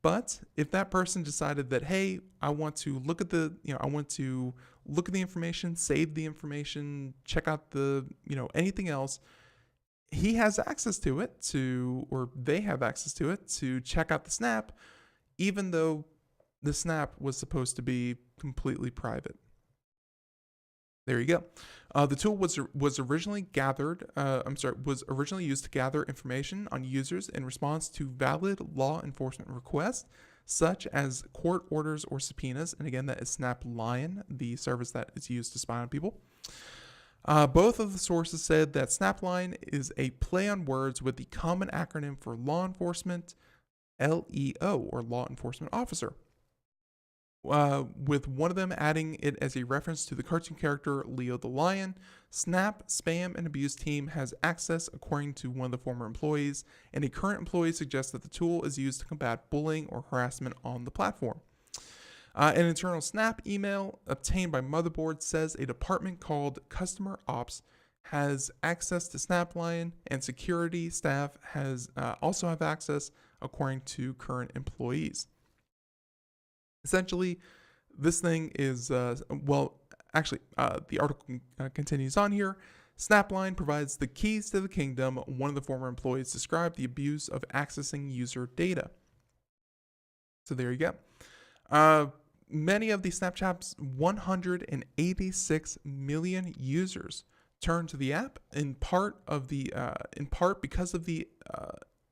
But if that person decided that, hey, I want to look at the information, save the information, check out anything else, he has access to it or they have access to it to check out the snap, even though the snap was supposed to be completely private. There you go. The tool was originally used to gather information on users in response to valid law enforcement requests, such as court orders or subpoenas. And again, that is Snap Lion, the service that is used to spy on people. Both of the sources said that Snapline is a play on words with the common acronym for law enforcement, LEO, or law enforcement officer, with one of them adding it as a reference to the cartoon character Leo the Lion. Snap Spam and Abuse Team has access, according to one of the former employees, and a current employee suggests that the tool is used to combat bullying or harassment on the platform. An internal Snap email obtained by Motherboard says a department called Customer Ops has access to Snapline, and security staff also have access, according to current employees. Essentially, this thing is, the article continues on here. Snapline provides the keys to the kingdom. One of the former employees described the abuse of accessing user data. So there you go. Many of these Snapchat's 186 million users turn to the app in part because of the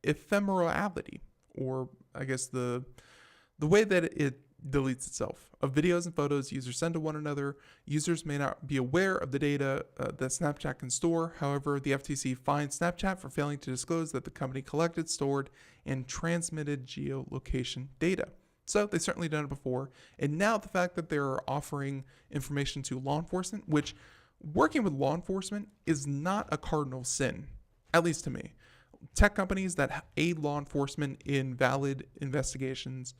ephemerality, or I guess the way that it deletes itself. Of videos and photos users send to one another, users may not be aware of the data that Snapchat can store. However, the FTC fined Snapchat for failing to disclose that the company collected, stored, and transmitted geolocation data. So they've certainly done it before. And now the fact that they're offering information to law enforcement, which working with law enforcement is not a cardinal sin, at least to me. Tech companies that aid law enforcement in valid investigations,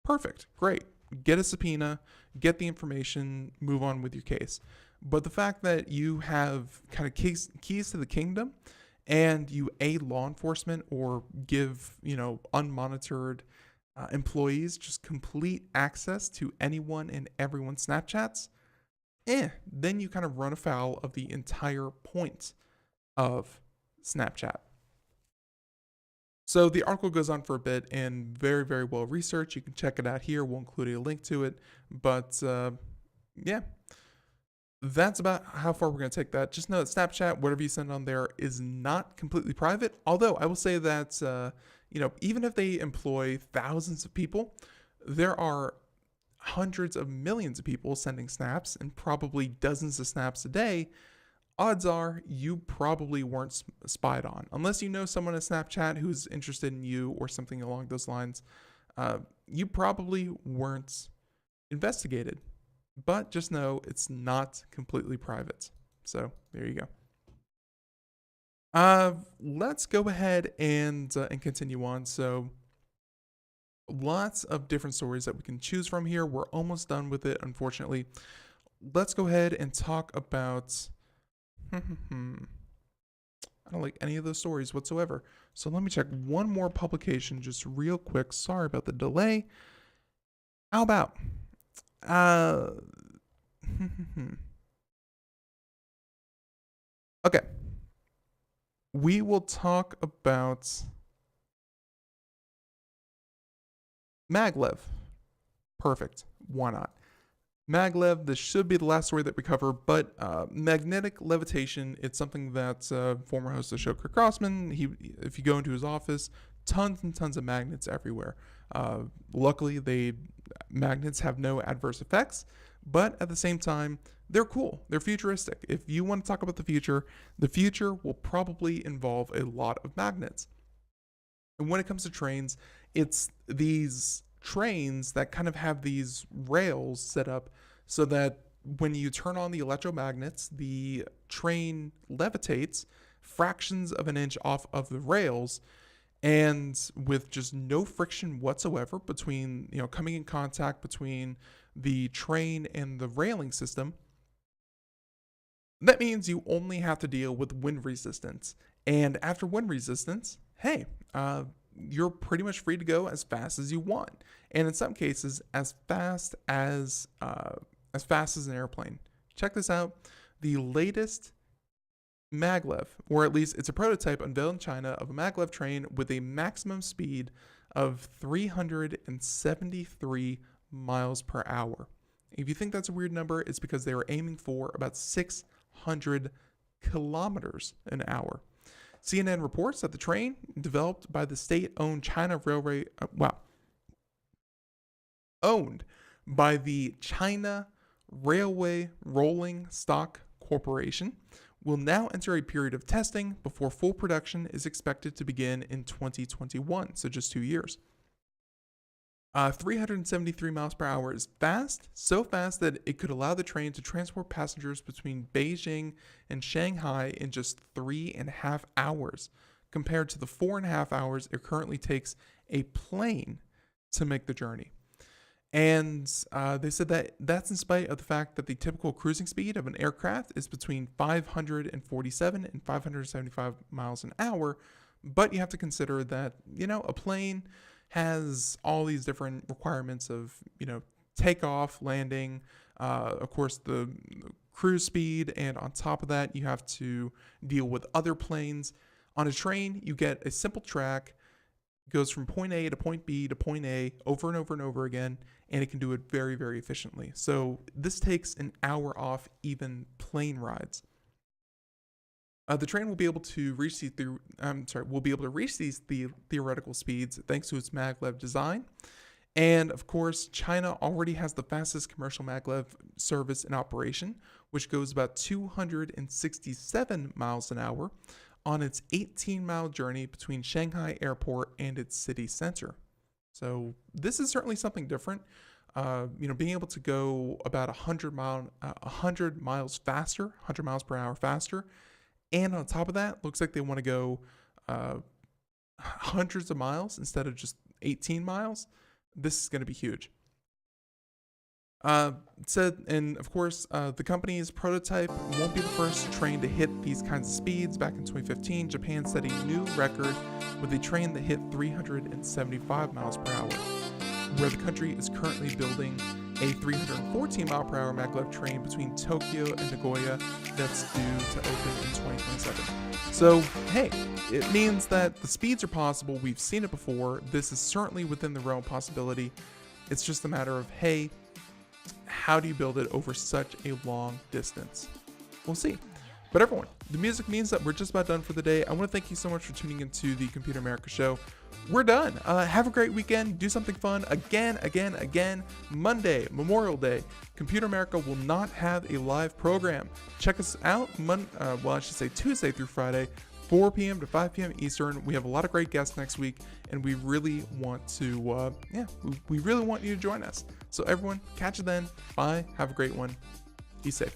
perfect, great. Get a subpoena, get the information, move on with your case. But the fact that you have kind of keys to the kingdom and you aid law enforcement or give, unmonitored employees just complete access to anyone and everyone's Snapchats, then you kind of run afoul of the entire point of Snapchat. So the article goes on for a bit and very, very well researched. You can check it out here. We'll include a link to it. But that's about how far we're going to take that. Just know that Snapchat, whatever you send on there, is not completely private. Although I will say that, even if they employ thousands of people, there are hundreds of millions of people sending snaps and probably dozens of snaps a day. Odds are you probably weren't spied on. Unless you know someone at Snapchat who's interested in you or something along those lines, you probably weren't investigated. But just know it's not completely private. So there you go. Let's go ahead and continue on. So lots of different stories that we can choose from here. We're almost done with it, unfortunately. Let's go ahead and talk about... I don't like any of those stories whatsoever. So let me check one more publication just real quick. Sorry about the delay. How about... Okay. We will talk about maglev. Perfect. Why not? Maglev, this should be the last story that we cover, but magnetic levitation, it's something that former host of the show, Kirk Crossman, if you go into his office, tons and tons of magnets everywhere. Luckily, magnets have no adverse effects, but at the same time, they're cool. They're futuristic. If you want to talk about the future will probably involve a lot of magnets. And when it comes to trains, it's these trains that kind of have these rails set up so that when you turn on the electromagnets, the train levitates fractions of an inch off of the rails, and with just no friction whatsoever between, coming in contact between the train and the railing system. That means you only have to deal with wind resistance. And after wind resistance, hey, you're pretty much free to go as fast as you want, and in some cases as fast as an airplane. Check this out: the latest maglev, or at least it's a prototype unveiled in China of a maglev train with a maximum speed of 373 miles per hour. If you think that's a weird number, it's because they were aiming for about 600 kilometers an hour. CNN reports that the train, developed by the state-owned owned by the China Railway Rolling Stock Corporation, will now enter a period of testing before full production is expected to begin in 2021, so just 2 years. 373 miles per hour is fast, so fast that it could allow the train to transport passengers between Beijing and Shanghai in just 3.5 hours, compared to the 4.5 hours it currently takes a plane to make the journey. And they said that that's in spite of the fact that the typical cruising speed of an aircraft is between 547 and 575 miles an hour, but you have to consider that, a plane has all these different requirements of, takeoff, landing, of course, the cruise speed, and on top of that, you have to deal with other planes. On a train, you get a simple track, goes from point A to point B to point A over and over and over again, and it can do it very, very efficiently. So this takes an hour off even plane rides. The train will be able to reach these theoretical speeds thanks to its maglev design. And of course, China already has the fastest commercial maglev service in operation, which goes about 267 miles an hour on its 18-mile journey between Shanghai Airport and its city center. So this is certainly something different. Being able to go about 100 miles faster, 100 miles per hour faster. And on top of that, looks like they want to go hundreds of miles instead of just 18 miles. This is going to be huge. And of course, the company's prototype won't be the first train to hit these kinds of speeds. Back in 2015, Japan set a new record with a train that hit 375 miles per hour, where the country is currently building a 314 mile per hour maglev train between Tokyo and Nagoya that's due to open in 2027. So, hey, it means that the speeds are possible. We've seen it before. This is certainly within the realm of possibility. It's just a matter of, hey, how do you build it over such a long distance? We'll see. But everyone, the music means that we're just about done for the day. I want to thank you so much for tuning into the Computer America Show. We're done. Have a great weekend. Do something fun. Again. Monday, Memorial Day, Computer America will not have a live program. Check us out Tuesday through Friday, 4 p.m. to 5 p.m. Eastern. We have a lot of great guests next week, and we really want to, we really want you to join us. So everyone, catch you then. Bye. Have a great one. Be safe.